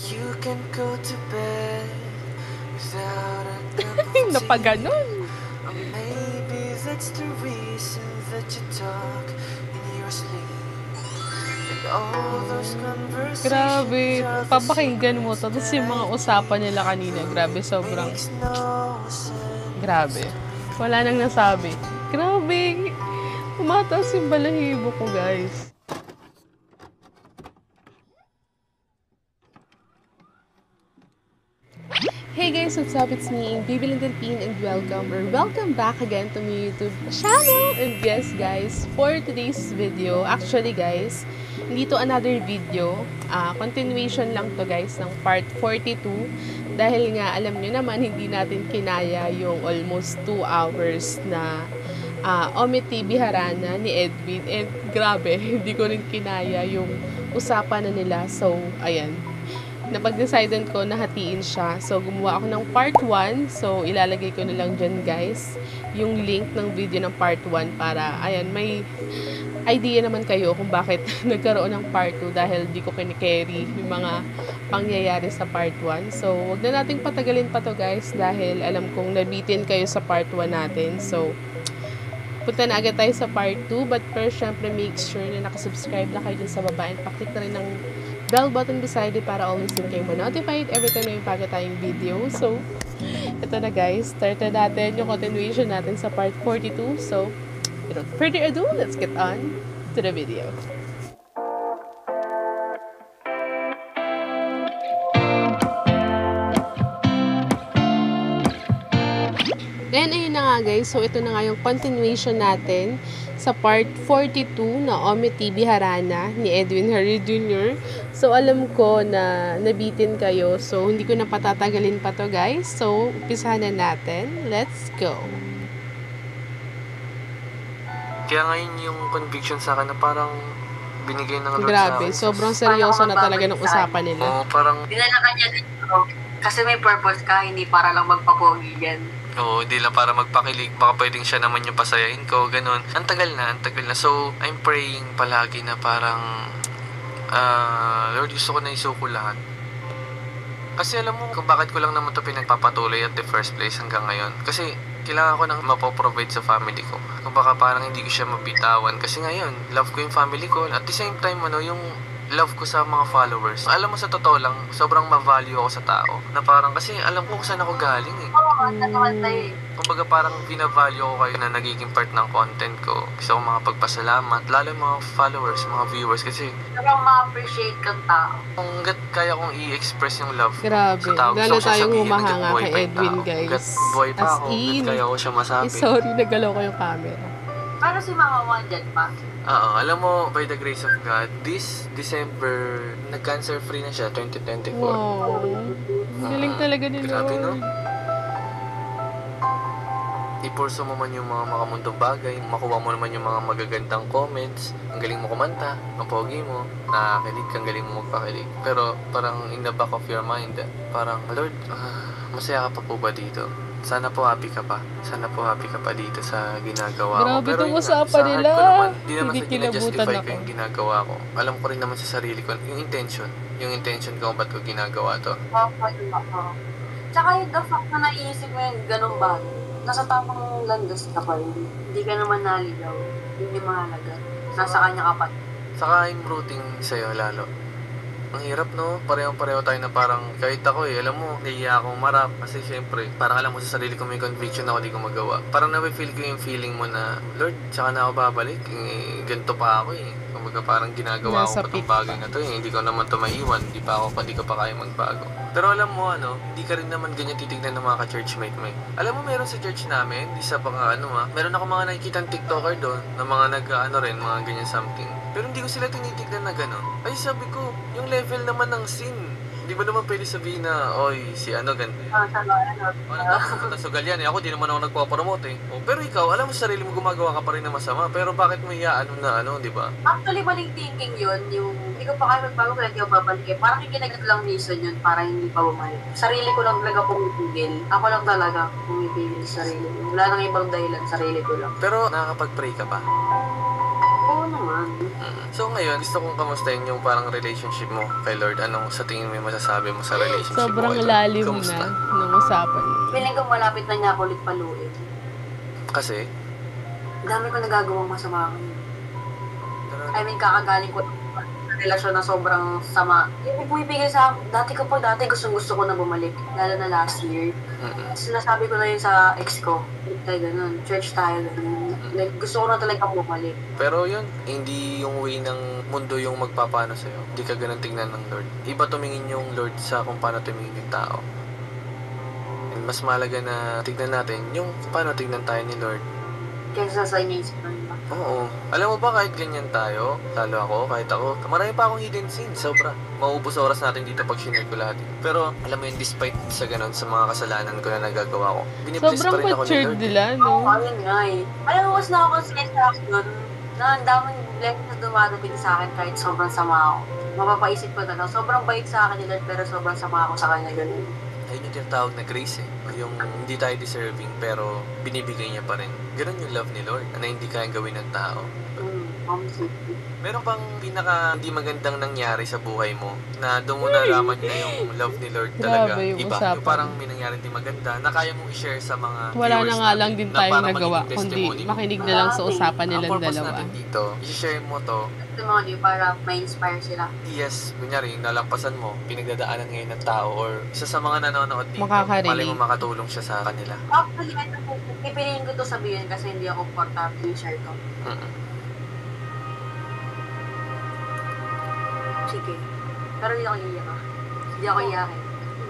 You can go to bed without a cup of Napaganon. Or maybe that's the reason that you talk in your sleep. And all those conversations Grabe. are the Papakinggan mo to. secrets Tapos yung mga that usapan nila kanina. Grabe, sobrang makes no sense. grabe. Wala nang nasabi. Grabe. Tumataas yung balahibo ko, guys. Hey guys, what's up? It's me, Bibi Delpine, and welcome back again to my YouTube channel. And yes guys, for today's video, actually guys, hindi to another video, continuation lang to guys ng part 42. Dahil nga, alam nyo naman, hindi natin kinaya yung almost 2 hours na Omi-TV Harana ni Edwin. And grabe, hindi ko rin kinaya yung usapan na nila. So, ayan, napag-decidean ko na hatiin siya. So, gumawa ako ng part 1. So, ilalagay ko na lang dyan, guys, yung link ng video ng part 1 para, ayan, may idea naman kayo kung bakit nagkaroon ng part 2 dahil di ko kinikerry yung mga pangyayari sa part 1. So, wag na nating patagalin pa to, guys, dahil alam kong nabitin kayo sa part 1 natin. So, punta na agad tayo sa part 2. But first, syempre, make sure na nakasubscribe na kayo dun sa baba and paklik na rin ng bell button beside it para always din kayo ma-notified every time may bago tayong video. So, ito na guys. Start na natin yung continuation natin sa part 42. So, without further ado, let's get on to the video. Then, ayun na nga guys. So, ito na nga yung continuation natin sa part 42 na Omi-TV Harana ni Edwin Harry Jr. So, alam ko na nabitin kayo. So, hindi ko na patatagalin pa to guys. So, umpisahan na natin. Let's go! Kaya ngayon yung conviction sa akin na parang binigay ng Lord Grabe, sa akin. sobrang seryoso na talaga ng usapan nila. Parang dinala ka niya dito kasi may purpose ka, hindi para lang magpapogi yan. oo, hindi lang para magpakilig. Baka pwedeng siya naman yung pasayahin ko, ganun. Ang tagal na. So, I'm praying palagi na parang, Lord, gusto ko na isuko lahat. Kasi alam mo kung bakit ko lang naman ito pinagpapatuloy at the first place hanggang ngayon. Kasi kailangan ko nang mapoprovide sa family ko. Kung baka parang hindi ko siya mabitawan. Kasi ngayon, love ko yung family ko. At the same time, yung love ko sa mga followers. Alam mo, sa totoo lang, sobrang ma-value ako sa tao. Na parang, kasi alam ko kung saan ako galing eh. Oo, naman tayo eh. Kumbaga parang binavalue ko kayo na nagiging part ng content ko. Gusto ko makapagpasalamat. Lalo yung mga followers, mga viewers. Kasi Parang ma-appreciate kang tao. kung hanggat kaya kong i-express yung love Grabe, sa tao, lalo gusto ko siya tayong sabihin, humahanga hanggat buhay kay pa yung Edwin, tao. guys. Hanggat buhay pa As ako, hanggat in. kaya ko siya masabi. Sorry, nagalaw ko yung camera. Pero si Mama Juan dyan pa. Oo, alam mo, by the grace of God, this December, nag-cancer free na siya, 2024. Wow. Galing talaga ni Grabe, no? Lord. Ipurso mo man yung mga makamundong bagay, makuha mo naman yung mga magagandang comments, ang galing mo kumanta, ang pogi mo, nakakilig, ang galing mo magpakilig. Pero parang in the back of your mind, parang, Lord, masaya ka pa po ba dito? Sana po happy ka pa. Sana po happy ka pa dito sa ginagawa ko. Grabe Pero itong yun nga, usapan sa heart nila. ko naman, di naman Hindi sa kinabutan gina-justify ko ako. yung ginagawa ko. Alam ko rin naman sa sarili ko, yung intention ko kung ba't ko ginagawa to. Oo. Tsaka yung the fact na naiisip mo yung ganun ba, nasa tamang landas ka pa rin. Hindi ka naman naligaw. Hindi mahalaga. Nasa kanya ka pa. Saka I'm rooting sa'yo lalo. Ang hirap, no? Pareho-pareho tayo na parang, kahit ako alam mo, nahiya akong marap. Kasi syempre, parang alam mo sa sarili ko may conviction ako di ko magawa. Parang na-feel ko yung feeling mo na, Lord, tsaka na ako babalik. Ganito pa ako eh. Kumbaga parang ginagawa Nasa ko pa peak itong bagay na to eh. Hindi ko naman to maiwan. Hindi ko pa kaya magbago. Pero alam mo, hindi ka rin naman ganyan titignan ng mga ka-churchmate mo eh. Alam mo, meron sa church namin, isa pa nga meron ako mga nakikita TikToker doon, na mga rin, mga ganyan something. Pero hindi ko sila tinitignan na gano'n. Ay, sabi ko, yung level naman ng sin. Di ba naman pwede sabihin na, oy, si ganito. Nagpapunta sa galyan eh. Ako, di naman ako nagpapromote eh. Pero ikaw, alam mo sa sarili mo gumagawa ka pa rin na masama. Pero bakit mo iyaan na di ba? Actually, maling thinking yun. Yung hindi ko pa kayo magbago kaya hindi ako babalik eh. Parang yung kinagat lang reason yun para hindi pa bumalik. Sarili ko lang talaga pumipigil. Ako lang talaga pumipigil sa sarili ko. Wala nang ibang dahilan, sarili ko lang. Pero nakakapag-pray ka pa? Oo naman. So ngayon, gusto kong kamustahin yung parang relationship mo kay Lord. Anong sa tingin mo yung masasabi mo sa relationship mo Sobrang kay Lord? lalim Kamusta? na ng usapan niyo. Feeling ko malapit na niya ako ulit paluin. Kasi, Dami ko nagagawang masama ngayon. I mean, kakagaling ko sa relasyon na sobrang sama. Yung ibigay sa akin, dati gusto ko na bumalik. Lalo na last year. Sinasabi ko na yun sa ex ko. Tayo ganun, church tayo ganun. Like, gusto ko na talagang bumalik. pero yun, hindi yung way ng mundo yung magpapano sa'yo. Hindi ka ganun tingnan ng Lord. Iba tumingin yung Lord sa kung paano tumingin yung tao. And mas malaga na tignan natin yung paano tignan tayo ni Lord. Kaya sa inyo isip na yun. Oo. Alam mo ba, kahit ganyan tayo, lalo ako, kahit ako, marami pa akong hidden scenes, sobra. Maubos oras natin dito pag shinare ko lahat. Pero, alam mo yun, despite sa ganun, sa mga kasalanan ko na nagagawa ko, binibless pa Sobrang rin ako ni matured Lord. nila, Oo, no? ayun nga eh. Alam mo, mas nakakonsent sa akin doon na ang daming blessings na dumadating sa akin kahit sobrang sama ako. Mapapaisip ko na sobrang bait sa akin ni Lord pero sobrang sama ako sa kanya ganun. Ayun yung tinatawag na grace eh. Yung hindi tayo deserving, pero binibigay niya pa rin. Ganun yung love ni Lord, na hindi kayang gawin ng tao. Meron bang pinaka hindi magandang nangyari sa buhay mo na doon mo nalaman na yung love ni Lord talaga Grabe yung iba? usapan. Yung parang may nangyari hindi maganda na kaya mong i-share sa mga Wala viewers na nga lang natin din na tayong para nagawa, maging kundi testimony mo. makinig na lang sa usapan Ang nilang purpose dalawa. natin dito, i-share mo to. Testimony para ma-inspire sila. Yes, kunyari, yung nalampasan mo, pinagdadaanan ngayon ng tao or isa sa mga nanonood dito, Makakarelate. malay mo makatulong siya sa kanila. Actually, pipiliin ko to sabihin kasi hindi ako comfortable i-share to. Sige. Pero hindi ako iiyak ah. Hindi ako iiyakin.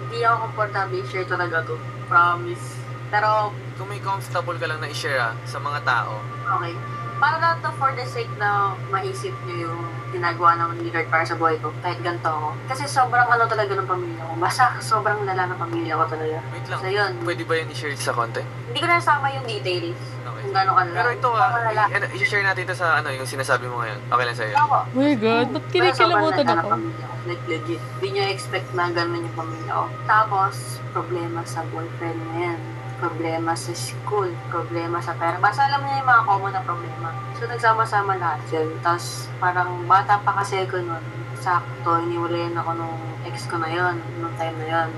Hindi ako comfortable i-share talaga to. Promise. Pero, Kung may comfortable ka lang na i-share sa mga tao, okay. Para lang to for the sake na maisip nyo yung ginagawa naman ni Lord para sa buhay ko. Kahit ganito ako. Kasi sobrang ano talaga ng pamilya ko. Basta sobrang lala ng pamilya ko talaga. wait lang, So yun. pwede ba yan i-share sa content? Hindi ko na nasama yung details. Okay. Kung gano'n kalala. Pero ito Malala. i-share natin ito sa ano, yung sinasabi mo ngayon. Okay lang sa'yo? Ako. Oh my God, ba't kinikilamutan Pero sobrang lala ng ako? pamilya ko. Like legit. Hindi nyo expect na gano'n yung pamilya ko. Tapos, problema sa boyfriend na yan. Problema sa school. Problema sa pera. Basta alam niya yung mga common na problema. So, nagsama-sama lahat yun. Tapos, parang bata pa kasi ko nun. Sakto, iniwalayan ako nung ex ko na yun. Nung time na yun.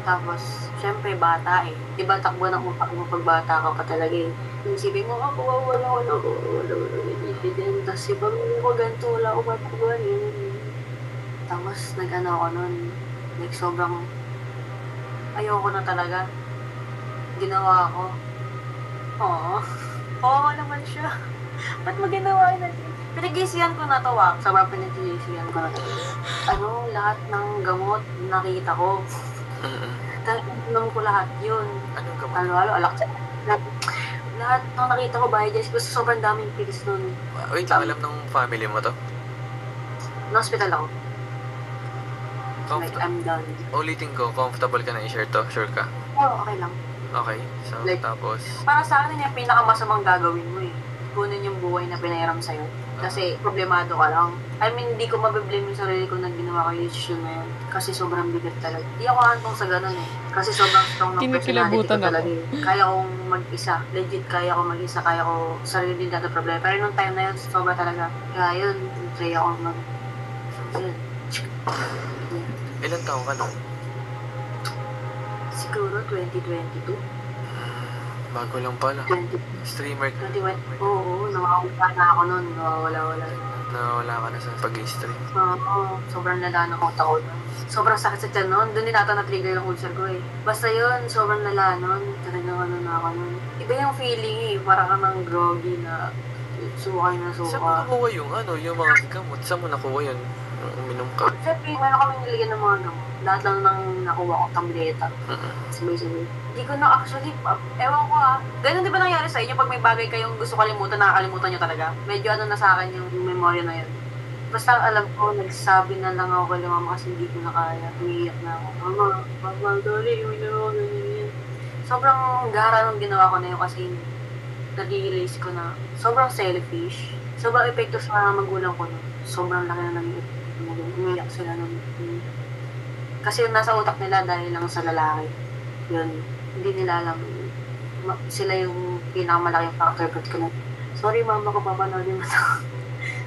Tapos, syempre, bata eh. Iba takbo ng utak mo pag bata ka pa talaga eh. Isipin mo, ako, wala. Tapos, ibang ko ganito, wala ako matutuan eh. Tapos, nag-ano ako nun. Like, sobrang ayoko na talaga. Ginawa ko. Oo naman siya. Ba't mo ginawa yun? Pinag-isiyan ko na to, Sobrang pinag-isiyan ko na to. Lahat ng gamot nakita ko. Tanong ko lahat yun. Anong gamot? Halo-halo, alak. Lahat ng nakita ko, bahay guys. Basta sobrang daming pills nun. Wait lang, alam ng family mo to? Na-hospital ako. Like, I'm done. Ulitin ko, comfortable ka na i-share to? Sure ka? Oo, okay lang. Okay, so Like- tapos, Para sa akin, yung pinakamasamang gagawin mo eh. Kunin yung buhay na pinahiram sa'yo. Kasi problemado ka lang. I mean, hindi ko mabiblame yung sarili ko na ginawa ko yung decision na yun. Kasi sobrang bigat talaga. Hindi ako hantong sa ganun eh. Kasi sobrang strong ng personality ko Kinikilabutan talaga eh. Kaya kong mag-isa. Legit, kaya ko mag-isa. Kaya ko sarili din natin problema. Pero nung time na yun, sobra talaga. Kaya yun, try ako yun. ilang taong ka nun? Siguro 2022. Bago lang pala. 20, Streamer ka. 21. Oo, nawawala na ako nun. Nawawala. Nawala ka na sa pag-stream. Oo, sobrang lala ng utak ko nun. Sobrang sakit sa tiyan nun. Doon din ata na-trigger yung ulcer ko eh. Basta yun, sobrang lala nun. Talagang ano na ako nun. Iba yung feeling eh. Parang ka ng groggy na sukay na Saan mo suka. nakuha yung yung mga gamot? Saan mo nakuha yun? Nung uminom ka? Siyempre, meron kami nilagyan ng mga gamot. Lahat lang nang nakuha ko, tableta. Sabay-sabay. Hindi ko na actually, ewan ko Ganun di ba nangyari sa inyo pag may bagay kayong gusto kalimutan, nakakalimutan nyo talaga? Medyo ano na sa akin yung memorya na yun. Basta alam ko, nagsabi na lang ako kay mama kasi hindi ko na kaya. Umiiyak na ako. Mama, sorry, umiiyak ako, ganyan. Sobrang gara nung ginawa ko na yun kasi nag-realize ko na sobrang selfish. Sobrang epekto sa magulang ko no. Sobrang laki na nang umiiyak sila nun. Kasi yung nasa utak nila dahil lang sa lalaki. Yun. Hindi nila alam. Sila yung pinakamalaking factor. But ko na, sorry mama ko, papanoodin mo to.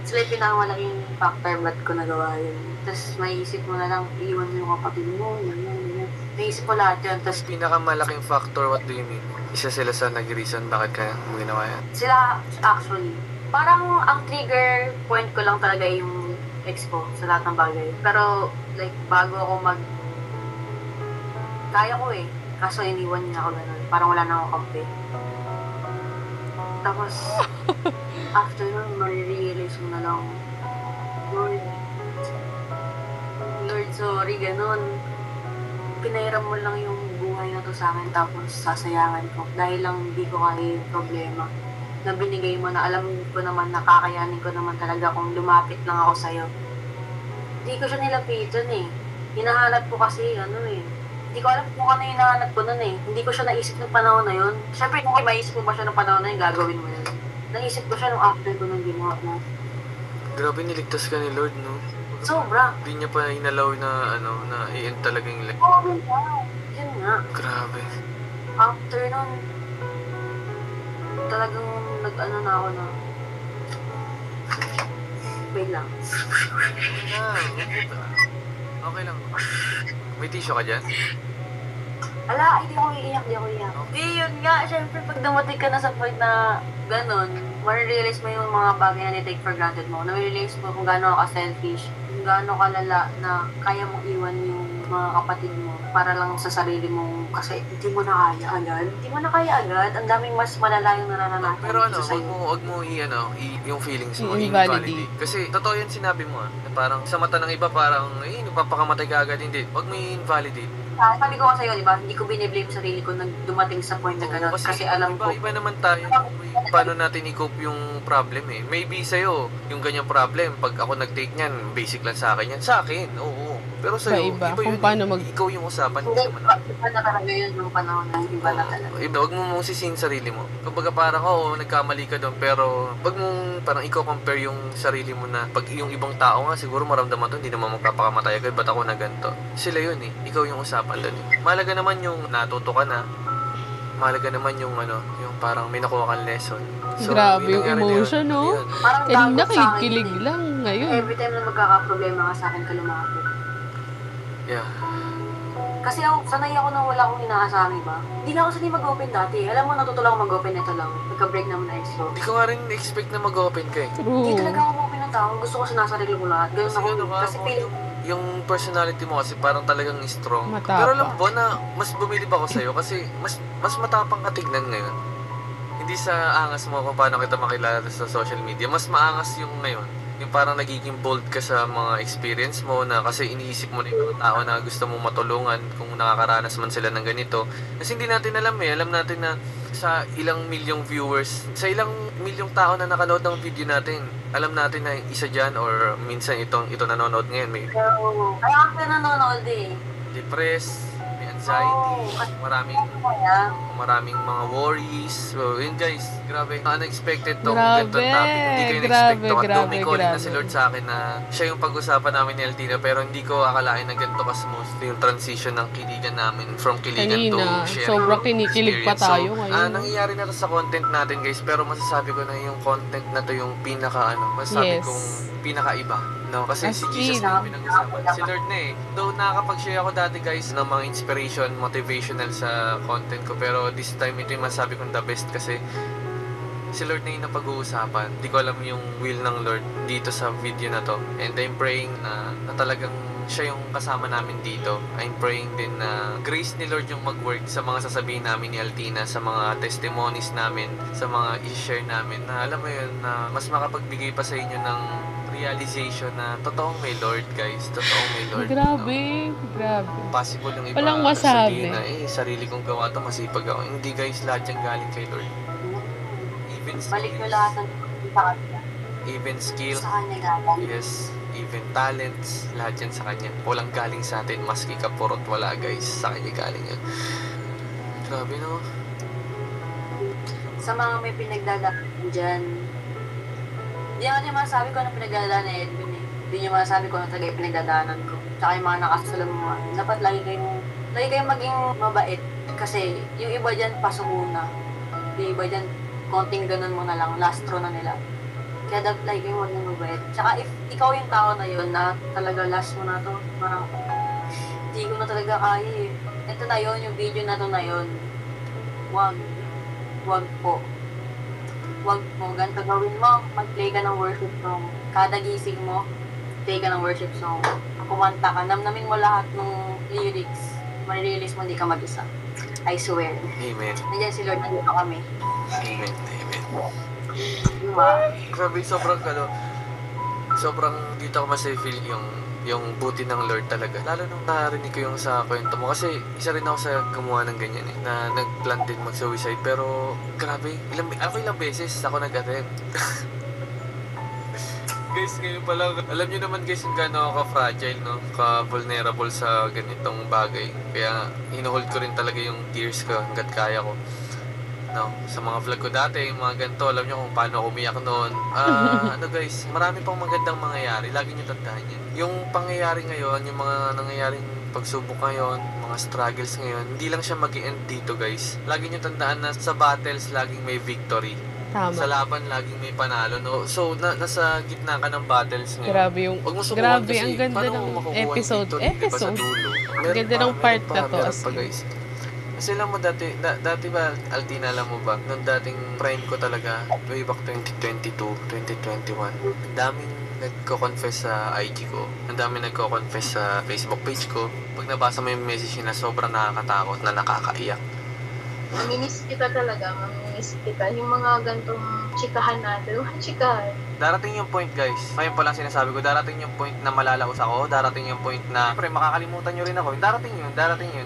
Sila yung pinakamalaking factor ba't ko nagawa yun. Tapos maiisip mo na lang, iiwan mo yung kapatid mo, ganyan. Naisip ko lahat yun. Tapos Pinakamalaking factor, what do you mean? Isa sila sa nag-reason bakit kaya mo ginawa yan? sila actually, parang ang trigger point ko lang talaga yung ex ko sa lahat ng bagay. Pero like bago ako kaya ko eh. Kaso iniwan niya ako ganun. Parang wala na akong kampi. Tapos, after nun, marirealize mo na lang, Lord, sorry, ganun. Pinairam mo lang yung buhay na to sa akin, tapos sasayangan ko. Dahil lang hindi ko kaya yung problema na binigay mo na alam ko naman, nakakayanin ko naman talaga kung lumapit lang ako sa'yo. Hindi ko siya nilapitan eh. Hinahanap ko kasi, hindi ko alam kung ano yung hinahanap ko nun eh. Hindi ko siya naisip ng panahon na yun. Siyempre, kung maisip mo ba siya ng panahon na yun, gagawin mo yun. Naisip ko siya nung after ko nung ginawa na. Grabe, niligtas ka ni Lord, no? Sobra. Hindi niya pa inalaw na, na i-end talaga yung life. Oo, yun nga. Yun nga. Grabe. After nun, talagang nag-ano na ako na. Wait lang. Okay lang. May tissue ka dyan? Ala, hindi ako iiyak. Di, yun nga. Siyempre, pag dumating ka na sa point na ganun, marirealize mo yung mga bagay na ni-take for granted mo. Marirealize mo kung gaano ka selfish, kung gaano ka lala na kaya mong iwan yung mga kapatid mo para lang sa sarili mo kasi hindi mo na kaya agad. Ang daming mas malala yung nararanasan. Pero wag mo yung feelings mo, i-invalidate. Kasi totoo yan sinabi mo na parang sa mata ng iba parang, nagpapakamatay ka agad. Hindi, wag mo i-invalidate. Sabi ko kasi yun, diba? Hindi ko biniblame sarili ko nang dumating sa point na gano'n. Kasi alam ko. Iba naman tayo. Paano natin i-cope yung problem eh. Maybe sa'yo, yung ganyang problem, pag ako nag-take niyan, basic lang sa akin yan. Sa akin, oo. Pero sa'yo, Iba yun. kung paano Ikaw yung usapan. Hindi, iba na talaga yun yung panahon na iba na talaga. Huwag mong sisihin sarili mo. Kumbaga parang, nagkamali ka doon, pero wag mong parang i-compare yung sarili mo na pag yung ibang tao nga, siguro maramdaman to, hindi naman magpapakamatay agad, ba't ako na ganito? Sila yun eh. Ikaw yung usapan doon eh. Mahalaga naman yung natuto ka na. Mahalaga naman yung yung parang may nakuha kang lesson. Grabe yung emotion, no? Parang Kanina bago sa akin kilig eh. lang ngayon. Every time na magkakaproblema ka sa akin, kalumapit. Yeah. Kasi sanay ako na wala akong inaasahan, iba. Hindi na ako sanay mag-open dati. Alam mo, natuto lang ako mag-open, ito lang. Nagka-break naman na expo. Hindi ko nga rin expect na mag-open ka eh. Hindi True. talaga ako mag-open ng tao. Gusto ko sinasarili ko lahat. Ganun ako. Kasi feeling yung personality mo kasi parang talagang strong. Matapang. Pero alam mo na mas bumilib ako sa'yo kasi mas matapang ka tignan ngayon. Hindi sa angas mo kung paano kita makilala sa social media. Mas maangas yung ngayon. Yung parang nagiging bold ka sa mga experience mo na kasi iniisip mo na yung mga tao na gusto mong matulungan kung nakakaranas man sila ng ganito. Kasi hindi natin alam eh. Alam natin na sa ilang milyong viewers, sa ilang milyong tao na nakanood ng video natin, alam natin na isa dyan or minsan ito nanonood ngayon may kaya ako nanonood eh. depressed, may anxiety, maraming mga worries. So, yun guys, grabe. Unexpected tong ganitong topic. Hindi ko in-expect to. At may calling na si Lord sa akin na siya yung pag-usapan namin ni Altina pero hindi ko akalain na ganito ka-smooth yung transition ng kiligan namin from kiligan to Kanina, sharing sobrang kinikilig pa experience. tayo So, ngayon. nangyayari na to sa content natin guys pero masasabi ko na yung content na to yung masasabi Yes. kong pinakaiba. No, kasi As si Jesus in. na pinag-usapan. Si Lord na eh. Though nakakapag-share ako dati guys ng mga inspiration, motivational sa content ko. Pero this time ito yung masabi kong the best kasi si Lord na yung napag-uusapan. Hindi ko alam yung will ng Lord dito sa video na to. And I'm praying na talagang siya yung kasama namin dito. I'm praying din na grace ni Lord yung mag-work sa mga sasabihin namin ni Altina, sa mga testimonies namin, sa mga i-share namin. Na alam mo yun, na mas makapagbigay pa sa inyo ng realization na totoong may Lord guys. Totoong may Lord. Grabe. Grabe. Possible yung iba Walang masabi. sabihin na sarili kong gawa to, masipag ako. Hindi guys, lahat yung galing kay Lord. Even Balik nyo skills, lahat ng sa kanya. even skill, Sa kanya galing. yes, even talents, lahat yan sa kanya. Walang galing sa atin, maski kapurot wala guys, sa kanya galing yan. Grabe no? Sa mga may pinagdadaan dyan, hindi naman niya masasabi ko ano pinagdadaan ni Edwin eh. Hindi niya masasabi ko ano talaga yung pinagdadaanan ko. Tsaka yung mga nakasalamuha. Dapat lagi kayong maging mabait. Kasi yung iba dyan, pasok muna. Yung iba dyan, konting ganun mo na lang, lastro na nila. Kaya dapat like yung wag na mabait. Tsaka if ikaw yung tao na yun na talaga last mo na to, parang hindi ko na talaga kaya eh. Ito na yun, yung video na to na yun. Wag. Wag po. Wag mo. Ganito gawin mo. Mag-play ka ng worship song. Kada gising mo, play ka ng worship song. Kumanta ka. Namnamin mo lahat ng lyrics. Marirealize mo hindi ka mag-isa. I swear. Amen. Nandiyan si Lord, nandito kami. Amen. Amen. Diba? Grabe, sobrang dito ako masaya feel yung buti ng Lord talaga. Lalo nung narinig ko yung sa kwento mo. Kasi isa rin ako sa gumawa ng ganyan eh. Na nag-plan din mag-suicide. Pero grabe, ilang beses ako nag-attempt. Guys, ngayon pa lang. Alam nyo naman guys kung gaano ako ka-fragile, no? Ka-vulnerable sa ganitong bagay. Kaya hinuhold ko rin talaga yung tears ko hanggat kaya ko. No, sa mga vlog ko dati, yung mga ganito, alam nyo kung paano ako umiyak noon. Ano guys, marami pang magandang mangyayari. Lagi nyo tandaan yan. Yung pangyayari ngayon, yung mga nangyayaring pagsubok ngayon, mga struggles ngayon, hindi lang siya mag-end dito guys. Lagi nyo tandaan na sa battles, laging may victory. Tama. Sa laban, laging may panalo. No? So, nasa gitna ka ng battles ngayon. Grabe yung, Huwag mo subukan grabe, kasi ang ganda paano ng mo makukuha yung episode. victory, di ba, sa dulo? Ang ganda ng part na to. Meron As pa guys. Kasi alam mo dati ba, Altina, alam mo ba, nung dating prime ko talaga, way back 2022, 2021, ang daming nagko-confess sa IG ko, ang daming nagko-confess sa Facebook page ko. Pag nabasa mo yung message nila, sobrang nakakatakot na nakakaiyak. Mamimiss kita talaga, mamimiss kita. Yung mga gantong chikahan natin, mga chikahan. Darating yung point guys, ngayon pa lang sinasabi ko, darating yung point na malalaos ako, darating yung point na, siyempre makakalimutan nyo rin ako, darating yun,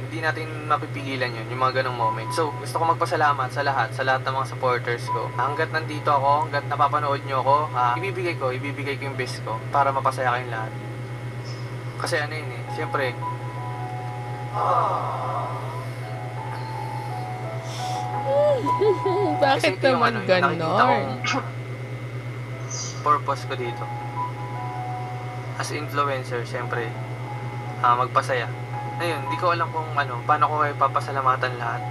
hindi natin mapipigilan yun, yung mga ganong moment. So, gusto ko magpasalamat sa lahat ng mga supporters ko. Hanggat nandito ako, hanggat napapanood nyo ako, ibibigay ko yung best ko para mapasaya kayong lahat. Kasi ano yun eh, siyempre, bakit ito yung naman yung nakikita ganon? kong purpose ko dito. As influencer, syempre, magpasaya. Ayun, hindi ko alam kung paano ko kayo papasalamatan lahat.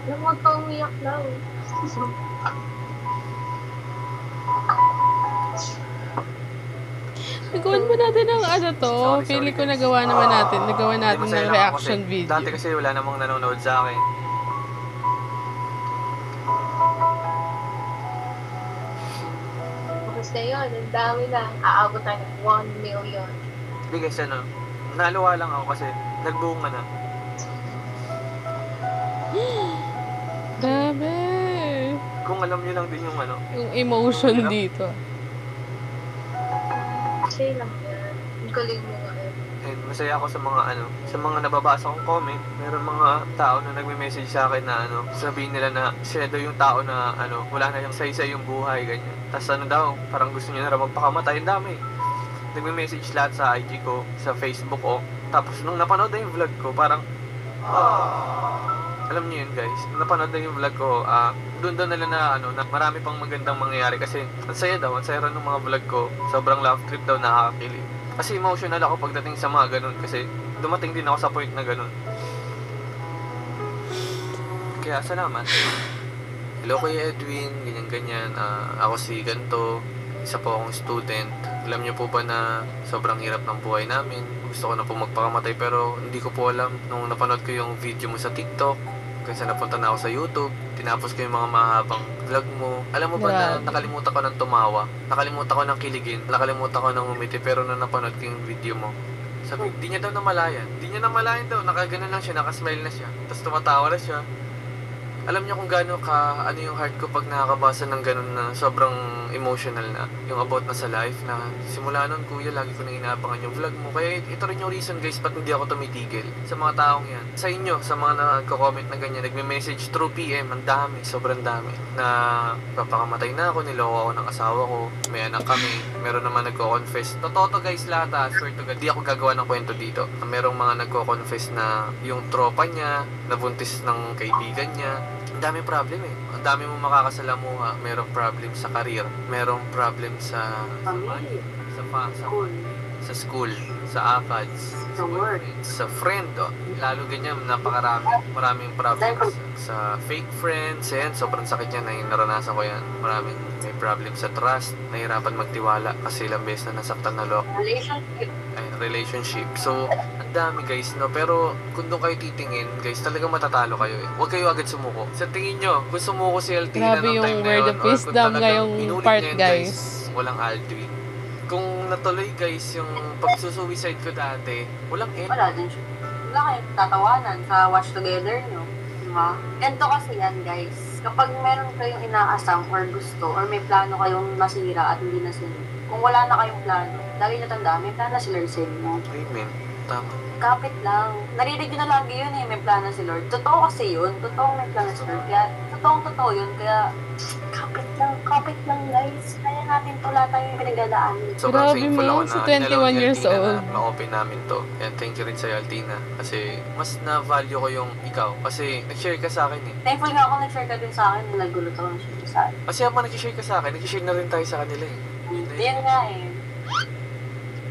Alam mo, huwag ka umiyak lang. Nagawan mo natin ng to. Sorry, Feeling ko guys. nagawa natin Hindi, masaya ng lang ako reaction kasi video. dati kasi wala namang nanonood sa akin. Basta yun, ang dami na. Aabot tayo ng 1 million. Hindi guys, naluwa lang ako kasi nagbunga na. Grabe. Kung alam nyo lang din yung Yung emotion dito. Okay lang yan. Ang galing mo nga eh. and masaya ako sa mga nababasa kong comment. Meron mga tao na nagme-message sa akin na sabihin nila na sila daw yung tao na wala na yung say-say yung buhay, ganyan. Tapos daw, parang gusto niya na raw magpakamatay. Ang dami. Nagme-message lahat sa IG ko, sa Facebook ko. Tapos nung napanood na yung vlog ko, parang alam niyo yun guys, nung napanood na yung vlog ko, doon nila na marami pang magandang mangyayari kasi ang saya rin ng mga vlog ko. Sobrang love trip daw, nakakakilig. Kasi emotional ako pagdating sa mga ganun kasi dumating din ako sa point na ganun. Kaya salamat. Hello Kuya Edwin, ganyan-ganyan. Ako si ganto, isa po akong student. Alam niyo po ba na sobrang hirap ng buhay namin? Gusto ko na po magpakamatay pero hindi ko po alam. Nung napanood ko yung video mo sa TikTok, kasi napunta na ako sa YouTube, tinapos ko yung mga mahabang vlog mo. Alam mo ba na nakalimutan ko ng tumawa? Nakalimutan ko ng kiligin? Nakalimutan ko ng umiti? Pero nung napanood ko yung video mo, sabi, di niya daw namalayan. Di niya namalayan daw. Nakaganon lang siya, nakasmile na siya. Tapos tumatawa na siya. Alam niyo kung gaano yung heart ko pag nakakabasa ng ganun na sobrang emotional na. Yung about na sa life na simula nun kuya, lagi ko na inaabangan yung vlog mo. Kaya ito rin yung reason guys, ba't hindi ako tumitigil sa mga taong yan. Sa inyo, sa mga nagko-comment na ganyan, nagme-message through PM, ang dami, sobrang dami. Na papakamatay na ako, niloko ako ng asawa ko, may anak kami, meron naman nagko-confess. Totoo to guys lahat swear to God, di ako gagawa ng kwento dito. Merong mga nagko-confess na yung tropa niya, nabuntis ng kaibigan niya. Ang daming problem eh. Ang dami mong makakasalamuha. Merong problem sa career. Merong problem sa Pamilya. sa school. sa ACADS, Sa work. sa friend, lalo ganyan, maraming problems sa fake friends, yan, sobrang sakit yan, naranasan ko yan, maraming may problem sa trust, nahirapan magtiwala kasi ilang beses na nasaktan na relationship, so, ang dami guys, no, pero kung doon kayo titingin, guys, talagang matatalo kayo eh, huwag kayo agad sumuko, sa tingin nyo, kung sumuko si Altina Grabe ng yung time na word yun, of or kung wisdom talagang ngayong inulit part, niya yan, guys. walang Aldrin. Kung natuloy guys yung pagsusuicide ko dati, walang end. Wala din siya. Wala kayong tatawanan sa watch together nyo. Diba? Ganito kasi yan, guys. Kapag meron kayong inaasam or gusto or may plano kayong masira at hindi nasunod, kung wala na kayong plano, lagi nyo tandaan, may plano si Lord sa inyo. Amen. Tama. Kapit lang. Narinig nyo na lagi yun eh, may plano si Lord. Totoo kasi yun. Totoong may plano si Lord. Kaya, totoo yun. Kaya, kapit lang guys. Kaya natin to lahat tayong pinagdadaanan. Sobrang Grabe thankful mo, ako sa na 21 inalaw ni years Altina old. na ma-open namin to. Kaya thank you rin sa'yo, Altina. Kasi mas na-value ko yung ikaw. Kasi nag-share ka sa akin eh. Thankful nga ako nag-share ka din sa akin. Nagulot ako ng sa akin. Kasi habang nag-share ka sa akin, nag-share na rin tayo sa kanila eh. Yan nga eh.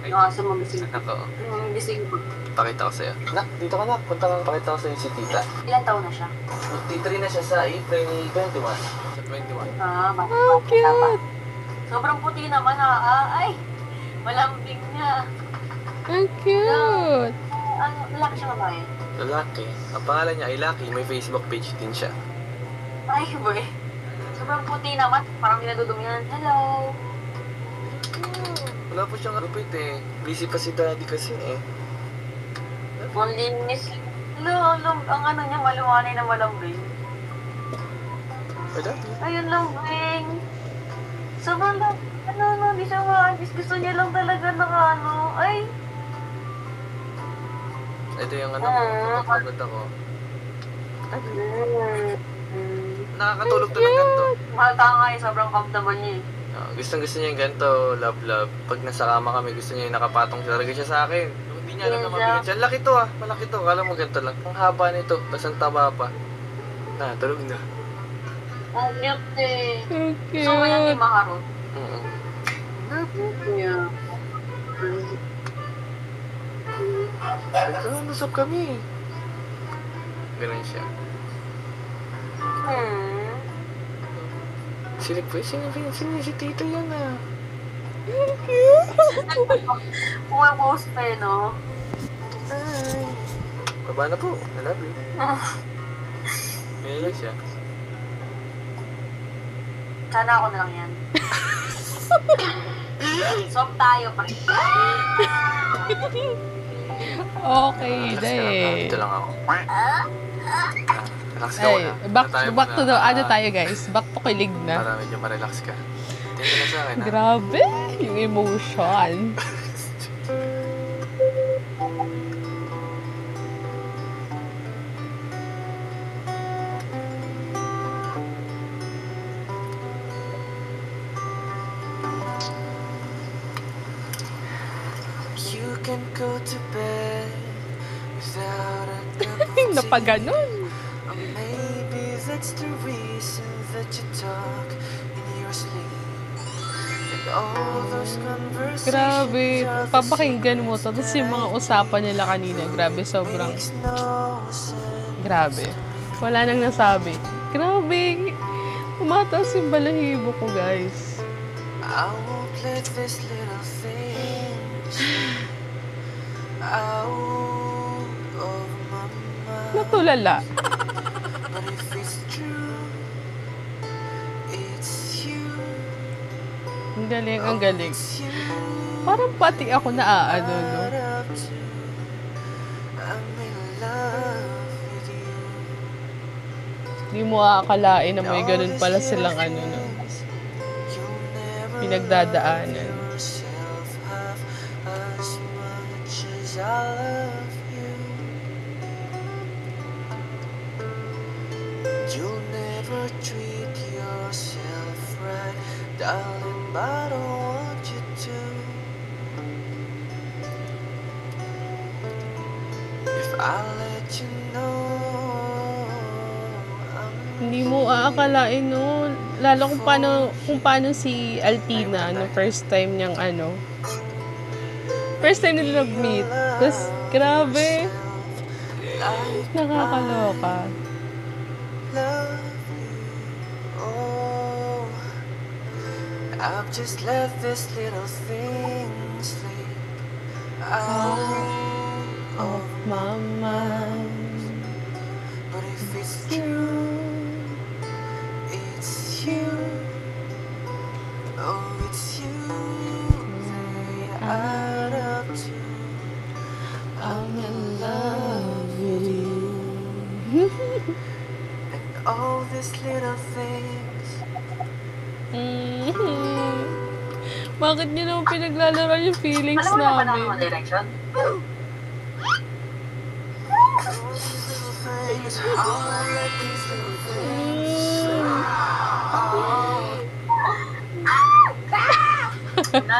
Ay, Nakasa magising. anak ko. Magising ko. Pakita ko sa'yo. Nak, dito ka na. Punta ka. Pakita ko sa'yo si tita. Ilan taon na siya? Titry na siya sa April 21. Sa 21. Bata Oh, pa. cute! Sobrang puti naman Ay! Malambing niya. Ang cute! Lalaki siya babae. Lalaki. Ang pangalan niya ay Lucky. May Facebook page din siya. Ay, boy. Sobrang puti naman. Parang niladudumihan. Hello! Wala po siyang gupit eh. Busy pa si daddy kasi eh. Ang linis. Hello, ang ano niya, malumanay na malambing. Wala. Ayun lambing. Sobrang hindi siya maagis. Gusto niya lang talaga ay. Ito yung ano ko. Pagod ako. Nakakatulog to ng ganito. Mahal ka nga sobrang comfortable niya eh. Gusto niya yung ganito, love. Pag nasa kama kami, gusto niya yung nakapatong siya. Talaga siya sa akin. Hindi niya alam na mabigyan siya. Laki to malaki to. Kala mo ganito lang. Ang haba nito, tas ang taba pa. Na, tulog na. Ang cute eh. Ang Gusto mo yan ni cute! Maharot? Yeah. Nagkakanusap kami. Ganun siya. Silip po, sino si Tito yan ah. Pumapost pa eh, no? Ay. Baba na po. I love you. Ganyan lang siya. Sana ako na lang yan. Swap tayo pa rin. Okay, Relax ka lang, dahil. dito lang ako. Relax ka Ay, muna. back to the, tayo guys. Back to kilig na. Para medyo ma-relax ka. Tingin ka na sa akin ha. Grabe! Yung emotion. You can go to bed without a cup of tea. Napaganon. Or maybe that's the reason that you talk in your sleep. And all those conversations Grabe. are the Papakinggan mo to. Tapos yung mga usapan nila kanina. Grabe, sobrang makes no sense. grabe. Wala nang nasabi. Grabe. Umataas yung balahibo ko, guys. I won't let this little things out of my mind. Natulala. But if it's true, it's you. Ang galing, ang galing. It's you. Parang pati ako naaano, no? Right up to, I'm in love with you. Hindi mo aakalain na may ganun pala silang ano, no? You'll never Pinagdadaanan. love yourself half as much as I love you. You'll never treat yourself right, darling, but I don't want you to. If I let you know, Hindi mo aakalain, no? Lalo kung paano si Altina, no, first time niyang ano, First time nila nag-meet. Tapos, grabe. Nakakaloka. Oh, I've just let this little thing slip out Of my mind. But if it's true, it's you. Oh, it's you. Out of tune. I'm in love with you. And all these little things. Bakit niyo naman pinaglalaro yung feelings Alam mo na ba namin? ng direction? Things, all I let these little things. Na,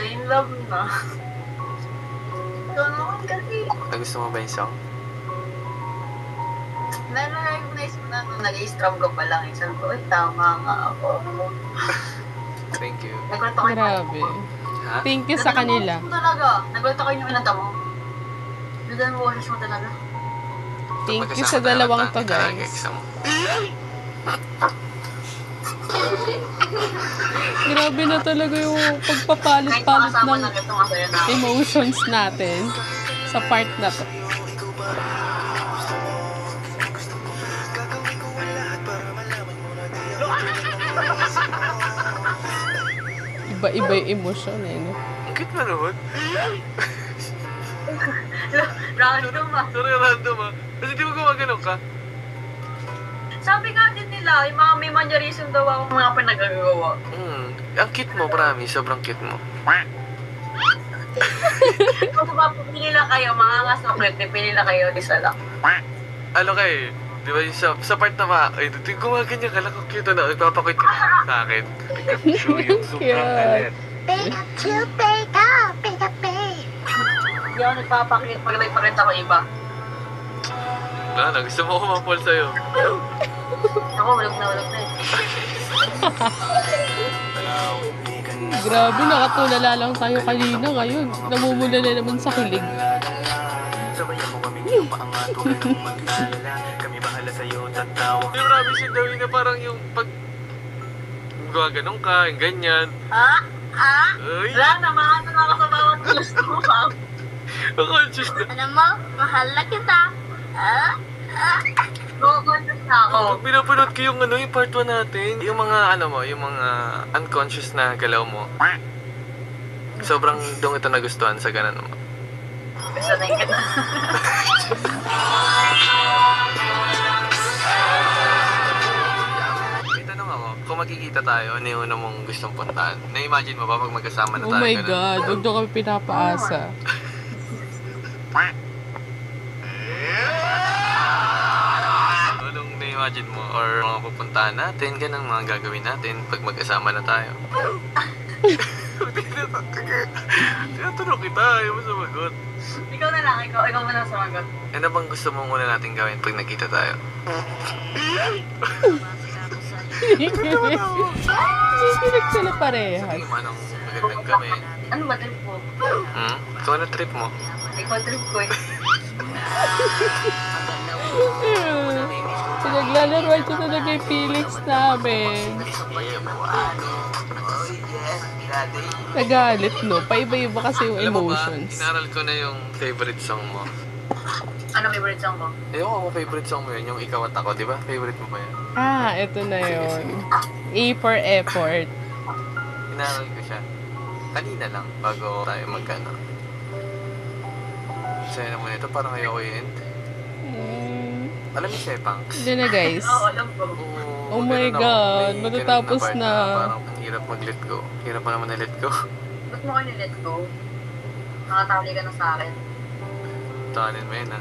in love na. Ikaw naman kasi. Gusto mo ba yung song? Na-recognize mo na nung nag-i-strum ka pa lang. Sabi ko, ay, tama nga ako. Thank you. Nagkwento ko Grabe. Ha? Thank you sa kanila. Nagkwento ko yung inanta mo. Nagkwento mo boses mo talaga. Thank you sa dalawang to, guys. Guys. Grabe na talaga yung Kahit pagpapalit-palit makasama ng na ito, masaya na. emotions natin sa part na to. Iba-iba yung emosyon eh, no? Ang cute na naman. Random ah. Sorry, random ah. Kasi di mo gumaganon ka. Sabi nga din nila, yung mga may mannerism daw ako mga pinagagawa. Ang cute mo, promise. Sobrang cute mo. Kung mapapili lang kayo, mga ngasokret, pipili lang kayo, isa lang. Ano kayo? Di ba yung sa part na ay, gumaganyan ka lang. Ang cute na. Nagpapakwit ka sa akin. Pikachu yung sobrang galit. Hindi ako nagpapakit pag nagpakita ko iba. Wala, gusto mo kumapol sa'yo. Ako, walog na eh. Grabe, nakatulala lang tayo kanina ngayon. Namumula na naman sa kilig. Sabayan mo kami ngayong paangat. Huwag kang mag-alala. Kami bahala sa'yo, tatawa. Di promise yung gawin na parang yung pag... Gumaganon ka, yung ganyan. Ay, Wala na, mga ka sa bawat gusto mo, ma'am. conscious na. Alam mo, mahal na kita. Conscious na ako. Pag pinapanood ko yung yung part 1 natin, yung mga yung mga unconscious na galaw mo. Sobrang dong ito nagustuhan sa ganun mo. Gusto na yung kita. May tanong ako, kung magkikita tayo, ano yung una mong gustong puntahan? Na-imagine mo ba pag magkasama na Oh tayo? my ganun? God, huwag nyo kami pinapaasa. Anong na-imagine mo? Or mga pupuntahan natin, ganun mga gagawin natin pag magkasama na tayo? Tinatanong kita, ayaw mo sumagot. Ikaw na lang, ikaw mo na sumagot. Ano bang gusto mong una natin gawin pag nagkita tayo? Sinig sila parehas. Tingin mo anong magandang gawin? Ano ba trip mo? Ikaw ano trip mo? Ikaw trip ko eh. Pinaglalaroan ko talaga yung feelings namin. Nagalit, no? Paiba-iba kasi yung Alam mo ba, emotions. inaral ko na yung favorite song mo. Ano favorite song ko? Ayoko mo favorite song mo yun, yung Ikaw at Ako, di ba? Favorite mo ba yan? Ah, eto na yun. A for effort. Inaral ko siya. Kanina lang, bago tayo magkano. Sa'yo naman ito, parang ayoko i-end. Alam niyo siya, Punks? Hindi na, guys. Oo, alam ko. Oh my God, may matatapos ganun na. part Parang ang hirap mag-let go. Hirap pa naman na-let go. Ba't mo kayo let go? Nakatali ka na sa akin. Tahanin mo yun, ha?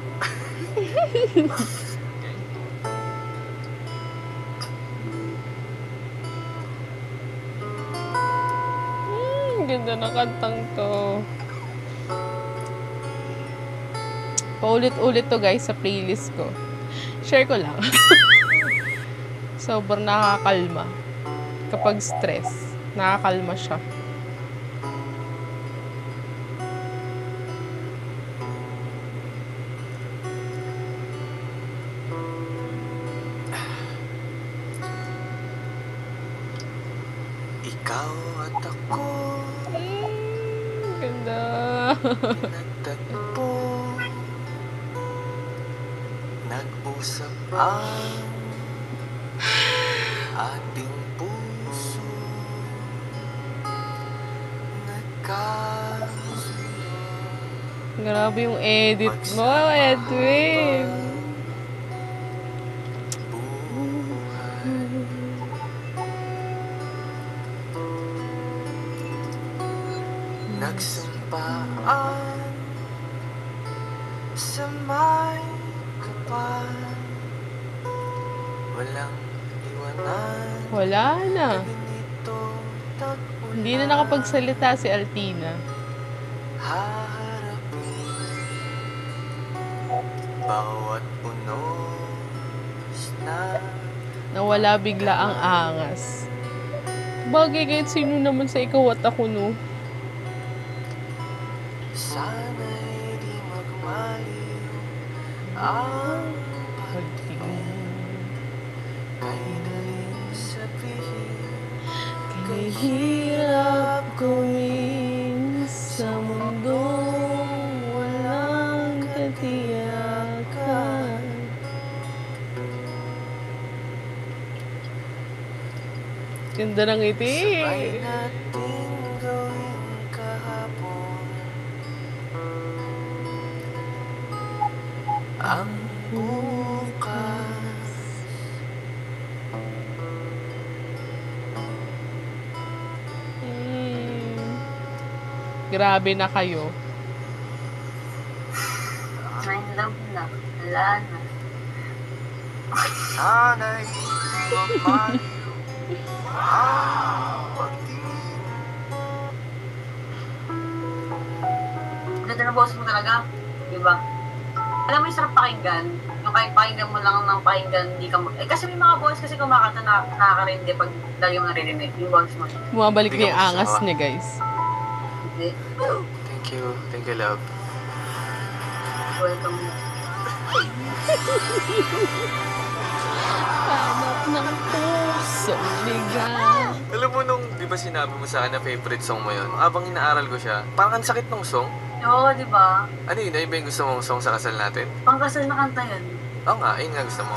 Ganda ng kantang to. Paulit-ulit to, guys, sa playlist ko. Share ko lang. Sobrang nakakalma. Kapag stress, nakakalma siya. Ikaw at ako Ganda. nagtagpo, nag-usap ang ating puso, nagkasundo. Grabe yung edit mo, Edwin. Nagsumpaan sa may kapal, walang iwanan. Wala na. Ganito tag-ulan, Hindi na nakapagsalita si Altina. haharapin bawat unos na Nawala bigla ang angas. Bagay kahit sino naman sa ikaw at ako, no? sana'y di magmaliw ang pagtingin kay daling sabihin. Kay hirap gawin sa mundong walang katiyakan. Ganda ng ngiti. Sabay natin gawin kahapon ang bukas. Grabe na kayo. My love na. Wala na. Sana'y magmaliw ang pagtingin. Ganda na boss mo talaga. Diba? Alam mo yung sarap pakinggan. Yung kahit pakinggan mo lang ng pakinggan, hindi ka kasi may mga boss kasi kumakanta na nakakarindi pag lagi mo naririnig. Yung boss mo. Bumabalik na Hindi yung ka angas masawa. niya, guys. Hindi. Thank you. Thank you, love. Welcome. Hanap ng puso, ligaw. Alam mo nung, di ba sinabi mo sa akin na favorite song mo yun? Habang inaaral ko siya, parang ang sakit ng song. Oo, di ba? Ano yun? Ano ba yung gusto mong song sa kasal natin? Pangkasal na kanta yan. Oo nga, ayun nga gusto mo.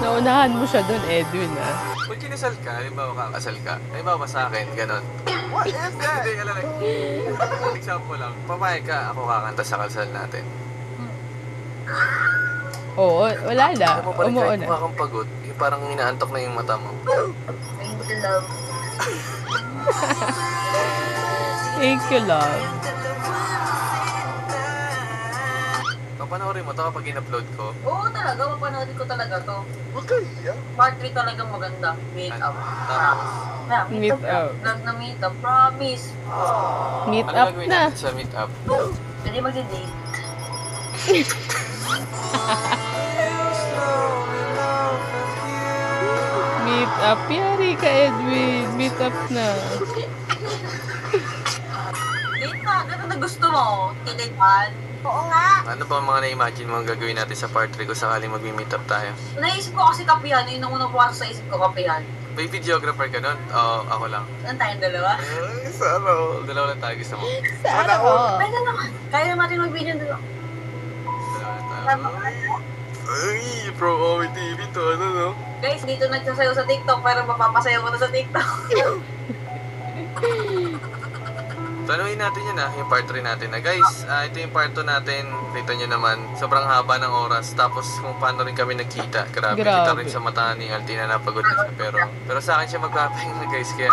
Naunahan mo siya doon, Edwin, ah. Pag kinasal ka, halimbawa kakasal ka, halimbawa sa akin, ganon. What if that? Hindi, alam like, example lang, papayag ka, ako kakanta sa kasal natin. Oo, wala na. Alam mo pa rin, Umuo kahit na. mukha kang pagod, yung parang inaantok na yung mata mo. Thank you, love. Thank you, love. Papanoorin mo to kapag in-upload ko. Oo talaga, mapanoodin ko talaga to. Huwag kayo, Part 3 talagang maganda. Meet up. Tapos, Yeah, Meet up. Vlog na meet up. Promise. Meet ano up gagawin na. natin sa meet up? Pwede magdi-date. Meet up. Yari ka, Edwin. Meet up na. Date na. Ano na gusto mo? Tinipan? Oo nga. Ano ba ang mga na-imagine mo ang gagawin natin sa part 3 kung sakaling mag-meet up tayo? Naisip ko kasi kapihan. Yun ang unang pumasok sa isip ko, kapihan. May videographer ka nun? Oo, ako lang. Saan tayong dalawa? Ay, sana all. Dalawa lang tayo gusto mo. Sana all. Pwede naman. Kaya naman natin mag-video dalawa. Dalawa lang Tama. tayo. Ay, pro Owi TV to, ano no? Guys, dito nagsasayaw sa TikTok pero mapapasayaw ko na sa TikTok. Tanungin natin yun yung part 3 natin na guys, ito yung part 2 natin, kita nyo naman, sobrang haba ng oras, tapos kung paano rin kami nagkita, grabe, kita rin sa mata ni Altina na pagod na siya, pero sa akin siya magpapahinga guys, kaya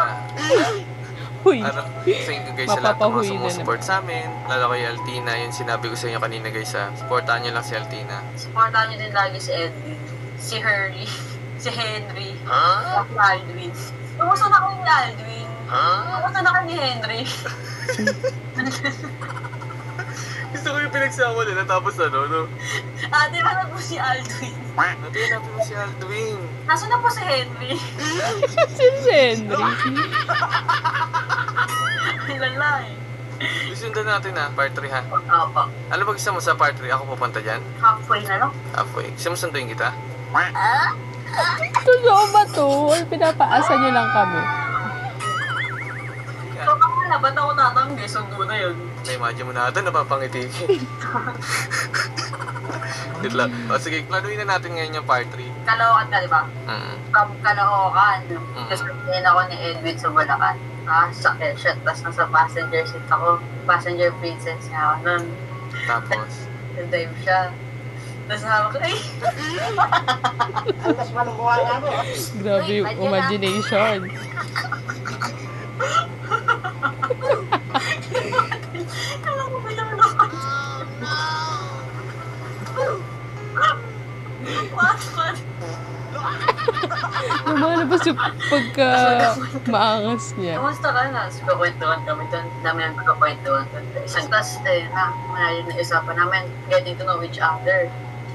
Huy. thank you guys sa lahat ng mga Mapapahuwi na sumusupport sa amin, lalo kay Altina, yun sinabi ko sa inyo kanina guys, supportahan nyo lang si Altina. Supportahan nyo din lagi si Edwin, si Harry, si Henry, si Aldwin. Kumusta na kayo ni Aldwin? Kumusta na kayo ni Henry? Gusto ko yung pinagsama nila, tapos ano, no? Ate, hanap po si Aldwin. Ate, hanapin mo si Aldwin. Nasaan na po si Henry? Si Henry. Lala eh. Susundan natin part 3 ha. Opo. Ano ba gusto mo sa part 3? Ako pupunta dyan? Halfway na lang. Halfway. Gusto mo sunduin kita? Ah? Totoo ba to? Or pinapaasa niyo lang kami? So, akala, ba't ako tatanggi? Sugo na yun. Na-imagine mo na ito, napapangiti ka. Good luck. O sige, planuin na natin ngayon yung part 3. Caloocan ka, di ba? From Caloocan, Mm. kasi sabihin ako ni Edwin sa Bulacan. Sa shit, tapos nasa passenger seat ako. Passenger princess niya ako nun. Tapos, Nag-dive siya. Tapos hawak ko, ay! Grabe yung imagination. Alam ko ba yung naman? What? Lumalabas yung pagka maangas niya. Kamusta ka na? Tapos kukwentuhan kami doon. Dami ang kukwentuhan doon. Isang tas, malalim na usapan namin. Getting to know each other.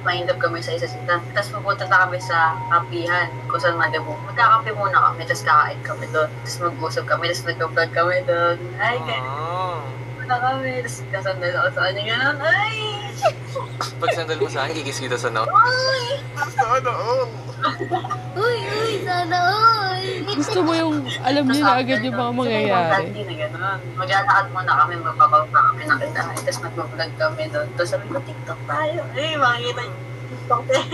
Mahindap kami sa isa sita. Tapos pupunta na kami sa kapihan. Kung saan malibu. Magkakapi muna kami. Tapos kakain kami doon. Tapos mag-usap kami. Tapos nag-vlog kami doon. Ay, ganyan. Na kami. Tapos kasandal ako sa kanya. Ganon. Ay! pag sandal mo sa akin, kikis kita sa no. Ay! Sana all. Uy, sana all. Gusto mo yung alam niyo na agad yung mga mangyayari. Maglalakad muna kami, magpapagpa kami ng kindahan. Tapos mag-vlog kami doon. Tapos sabi ko, TikTok tayo. Ay, makikita yung TikTok din.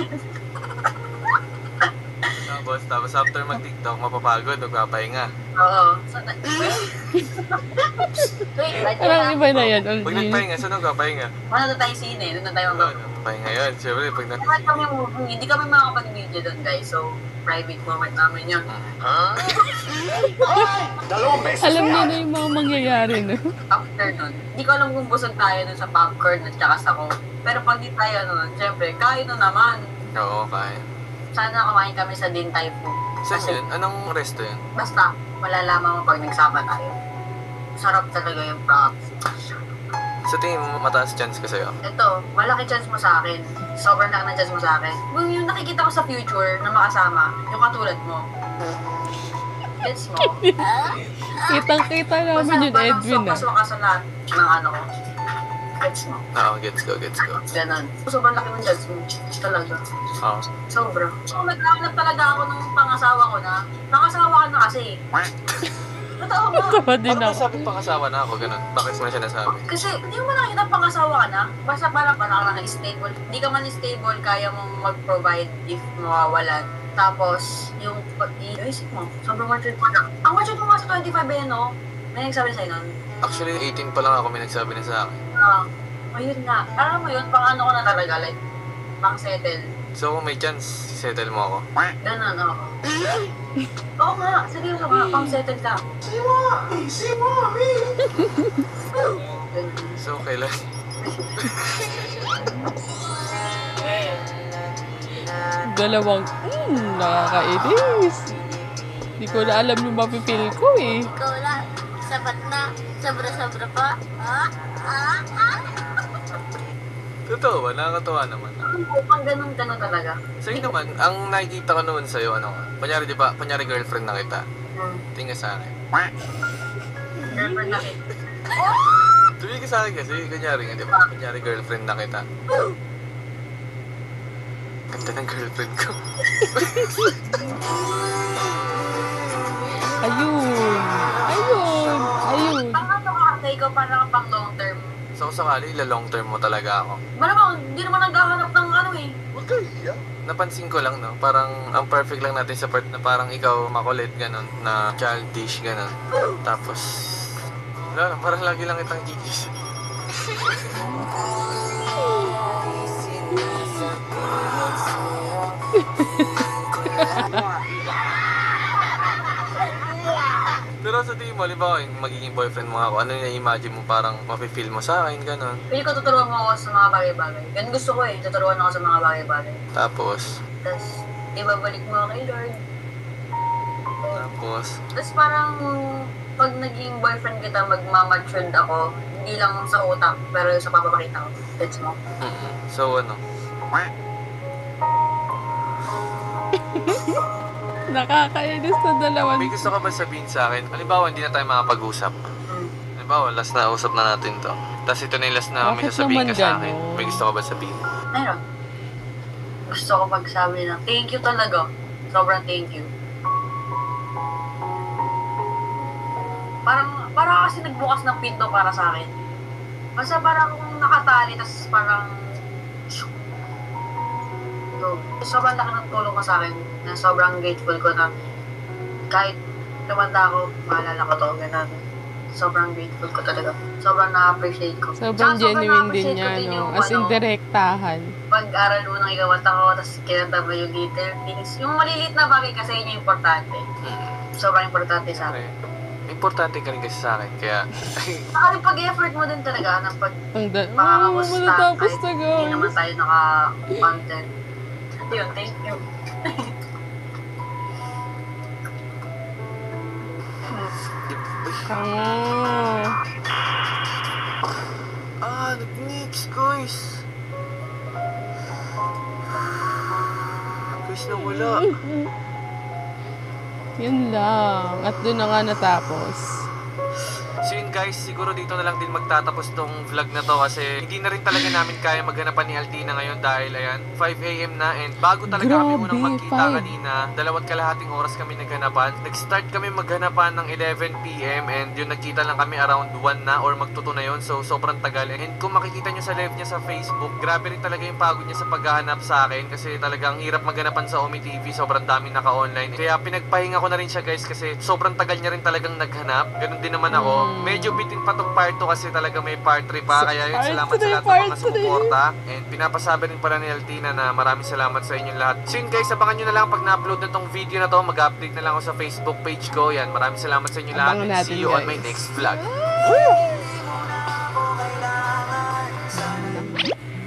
Tapos after mag-TikTok, mapapagod, magpapahinga. Oo. So, wait, Parang iba na yan. Pag nagpahinga, saan magpapahinga? Wala na tayo sine, doon na tayo mag- Pahinga yun. Siyempre, pag Naman kami movie, hindi kami makakapag-video doon guys. So, private moment namin yun. Alam niyo na yung mga mangyayari, no? After nun, hindi ko alam kung busog tayo dun sa popcorn at saka sa coke. Pero pag di tayo nun, syempre, kain na naman. Oo, kaya. Sana kumain kami sa Din Tai Fung. Saan Kasi yun? Anong resto yun? basta, malalaman mo pag nagsama tayo. Sarap talaga yung props. Sa tingin mo, mataas chance ka sa'yo? Ito, malaki chance mo sa akin. Sobrang laki ng chance mo sa akin. Yung nakikita ko sa future na makasama, yung katulad mo. Gets mo? Kitang-kita namin yun, Edwin, ah. Pasok ka sa lahat ng ano ko. Gets mo? Oo, gets ko. Ganon. Sobrang laki ng chance mo. Talaga. Oo. Sobra. So, nagkahanap talaga ako ng pangasawa ko na. Pangasawa ka na kasi. Totoo ba? Tawa din Ano ako. sabi pangasawa na ako, ganun? Bakit mo na siya nasabi? Kasi hindi mo nakikita pangasawa ka na. Basta parang lang stable. Hindi ka man stable, kaya mong mag-provide if mawawalan. Tapos, yung isip mo, sobrang mature mo na. Ang mature mo nga sa 25 eh, no? May nagsabi sa'yo nun? Actually, 18 pa lang ako, may nagsabi na sa akin. Ayun nga. Alam mo yun, pang ano ko na talaga, like, pang settle. So, kung may chance, settle mo ako. Ganon, oo. Oo nga, seryoso nga, pang settle ka. Ganon. So, kailan? Dalawang, nakakainis. Hindi ko na alam yung mapipil ko, eh. Ikaw lang. Sabat na. Sobra-sobra pa. Totoo ba? Nakakatawa naman. Pang ganon talaga. Sa'yo naman, ang nakikita ko noon sa'yo, ano ka? Kunyari, di ba? Kunyari, girlfriend na kita. Tingin sa akin. Girlfriend na kita. Tumingin ka sa akin kasi, kunyari nga, di ba? Kunyari, girlfriend na kita. Ganda ng girlfriend ko. Ayun. Pang ano ka, kasi ikaw parang pang long term. So, kung sakali, long term mo talaga ako. Malamang, hindi naman naghahanap ng ano eh. Napansin ko lang, no? Parang, ang perfect lang natin sa part na parang ikaw makulit, ganun, na childish, ganun. Tapos, wala lang, parang lagi lang itang kikis. Pero sa tingin mo, halimbawa, yung magiging boyfriend mo ako, ano yung na-imagine mo parang mapifeel mo sa akin, ganun. Pili ko tuturuan mo ako sa mga bagay-bagay. Ganun gusto ko eh, tuturuan ako sa mga bagay-bagay. Tapos, Tapos, ibabalik mo ako kay Lord. Tapos parang, pag naging boyfriend kita, magmamatured ako. Hindi lang sa utak, pero sa papapakita ko. Gets mo? So, ano? Nakakainis na dalawan. May gusto ka ba sabihin sa akin? Halimbawa, hindi na tayo makapag-usap. Halimbawa, last na usap na natin to. Tapos ito na yung last na may Bakit sasabihin ka naman sa akin. ganon? May gusto ka ba sabihin? Meron. Gusto ko magsabi na, thank you talaga. Sobrang thank you. Parang kasi nagbukas ng pinto para sa akin. Basta parang nakatali, tas parang so, sobrang laki ng tulong ko sa akin na sobrang grateful ko na kahit tumanda ako, maalala ko to, ganun. Sobrang grateful ko talaga. Sobrang na-appreciate ko. Sobrang Tsaka genuine din na-appreciate ko niya, no? yung, As in, direktahan. pag-aral mo ng ikaw at ako, tapos kinanta mo yung little things. Yung maliliit na bagay kasi yun yung importante. Sobrang importante sa akin. Okay. Importante ka rin kasi sa akin, kaya... Saka yung pag-effort mo din talaga ng makakamusta matatapos kahit na, hindi guys. naman tayo naka-content. Yun, thank you. Nag-mix, guys. Guys, nawala. Yun lang. At doon na nga natapos. So yun guys, siguro dito na lang din magtatapos tong vlog na to kasi hindi na rin talaga namin kaya maghanapan ni Altina ngayon dahil ayan, 5 AM na and bago talaga kami Grabe, unang magkita 5. kanina, 2.5 oras kami naghanapan. Nag-start kami maghanapan ng 11 PM and yun nagkita lang kami around 1 na or magtuto na yun, so sobrang tagal. And kung makikita nyo sa live niya sa Facebook, grabe rin talaga yung pagod niya sa paghahanap sa akin kasi talagang hirap maghanapan sa Omi TV, sobrang daming naka-online. Kaya pinagpahinga ko na rin siya guys kasi sobrang tagal niya rin talagang naghanap. Ganun din naman ako. Medyo bitin pa tong part 2 kasi talaga may part 3 pa. Kaya yun, salamat sa lahat ng mga sumuporta. And pinapasabi rin pala ni Altina na maraming salamat sa inyong lahat. So yun guys, abangan nyo na lang pag na-upload na tong video na to. Mag-update na lang ako sa Facebook page ko. Yan, maraming salamat sa inyong lahat. Abangan And natin, see you on guys. my next vlog.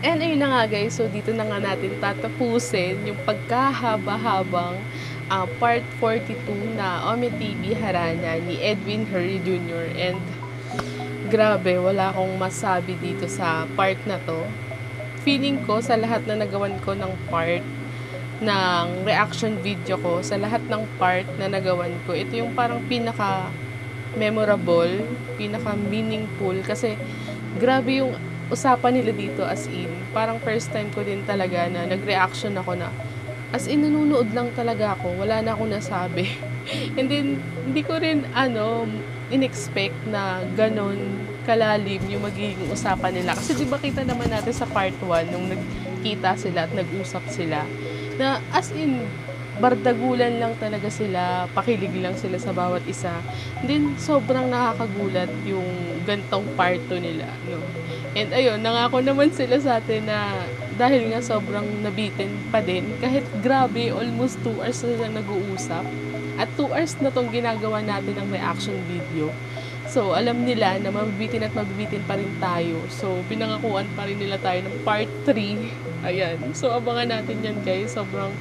And ayun na nga guys, so dito na nga natin tatapusin yung pagkahaba-habang part 42 na Omi TV Harana ni Edwin Hurry Jr. And grabe, wala akong masabi dito sa part na to. Feeling ko sa lahat na nagawan ko ng part ng reaction video ko, sa lahat ng part na nagawan ko, ito yung parang pinaka memorable, pinaka meaningful kasi grabe yung usapan nila dito as in. Parang first time ko din talaga na nag-reaction ako na as in nanonood lang talaga ako, wala na akong nasabi. And then hindi ko rin in-expect na ganon kalalim yung magiging usapan nila. Kasi di ba kita naman natin sa part 1 nung nagkita sila at nag-usap sila na as in bardagulan lang talaga sila, pakilig lang sila sa bawat isa. And then sobrang nakakagulat yung gantong part 2 nila, no? And ayun, nangako naman sila sa atin na dahil nga sobrang nabitin pa din, kahit grabe, almost 2 hours na lang nag-uusap. At 2 hours na tong ginagawa natin ng reaction video. So, alam nila na mabibitin at mabibitin pa rin tayo. So, pinangakuan pa rin nila tayo ng part 3. Ayan. So, abangan natin yan guys. Sobrang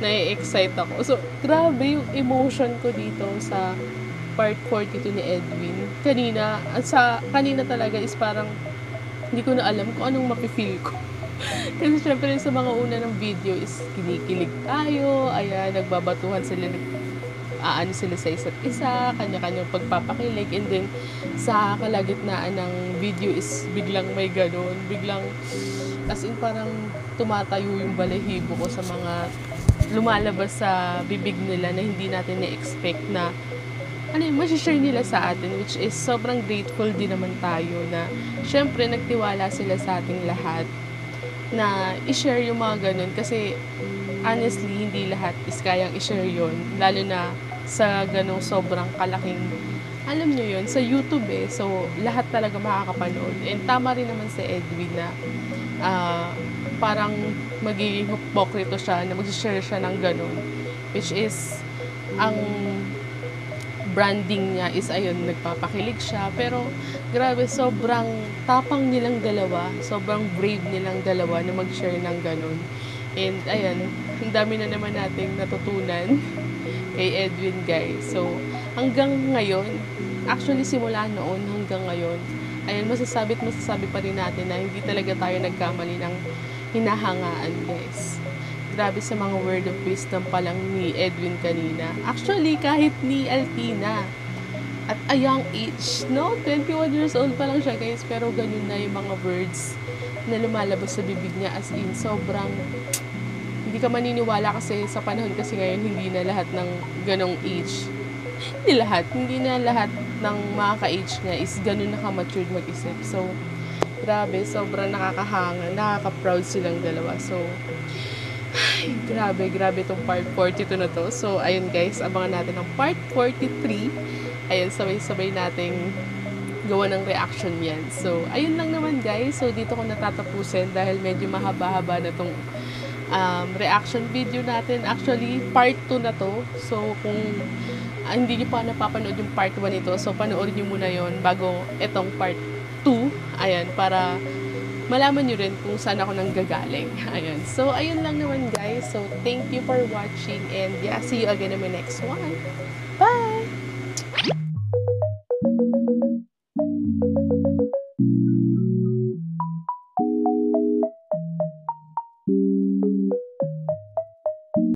na-excite ako. So, grabe yung emotion ko dito sa part 42 ni Edwin. Kanina talaga is parang hindi ko na alam kung anong mapifeel ko. Kasi syempre sa mga una ng video is kinikilig tayo, ayan, nagbabatuhan sila, aano sila sa isa't isa, kanya-kanyang pagpapakilig, and then sa kalagitnaan ng video is biglang may ganun, biglang as in parang tumatayo yung balahibo ko sa mga lumalabas sa bibig nila na hindi natin na-expect na masishare nila sa atin, which is sobrang grateful din naman tayo na syempre nagtiwala sila sa ating lahat na i-share yung mga ganun kasi honestly hindi lahat is kayang i-share yun, lalo na sa ganung sobrang kalaking, alam nyo yun, sa YouTube so lahat talaga makakapanood. And tama rin naman si Edwin na parang magiging hipokrito siya na mag-share siya ng ganun, which is ang branding niya is ayun, nagpapakilig siya, pero grabe, sobrang tapang nilang dalawa, sobrang brave nilang dalawa na mag-share ng ganun. And ayan, ang dami na naman nating natutunan kay Edwin guys. So hanggang ngayon, actually simula noon hanggang ngayon, ayan, masasabi pa rin natin na hindi talaga tayo nagkamali ng hinahangaan guys. Grabe sa mga word of wisdom pa lang ni Edwin kanina. Actually, kahit ni Altina, at a young age, no? 21 years old pa lang siya guys, pero ganun na yung mga words na lumalabas sa bibig niya, as in, sobrang hindi ka maniniwala kasi sa panahon kasi ngayon hindi na lahat ng ganong age. Hindi na lahat ng mga ka-age nga is ganun naka-matured mag-isip. So, grabe, sobrang nakakahanga, nakaka-proud silang dalawa. So, ay, grabe tong part 42 na to. So, ayun guys, abangan natin ang part 43. Ayun, sabay-sabay nating gawa ng reaction yan. So, ayun lang naman guys. So, dito ko natatapusin dahil medyo mahaba-haba na tong reaction video natin. Actually, part 2 na to. So, kung hindi nyo pa napapanood yung part 1 nito, so panoorin nyo muna yon bago itong part 2. Ayan, para malaman nyo rin kung saan ako nang gagaling. Ayan. So, ayun lang naman guys. So, thank you for watching and yeah, see you again in my next one. Bye!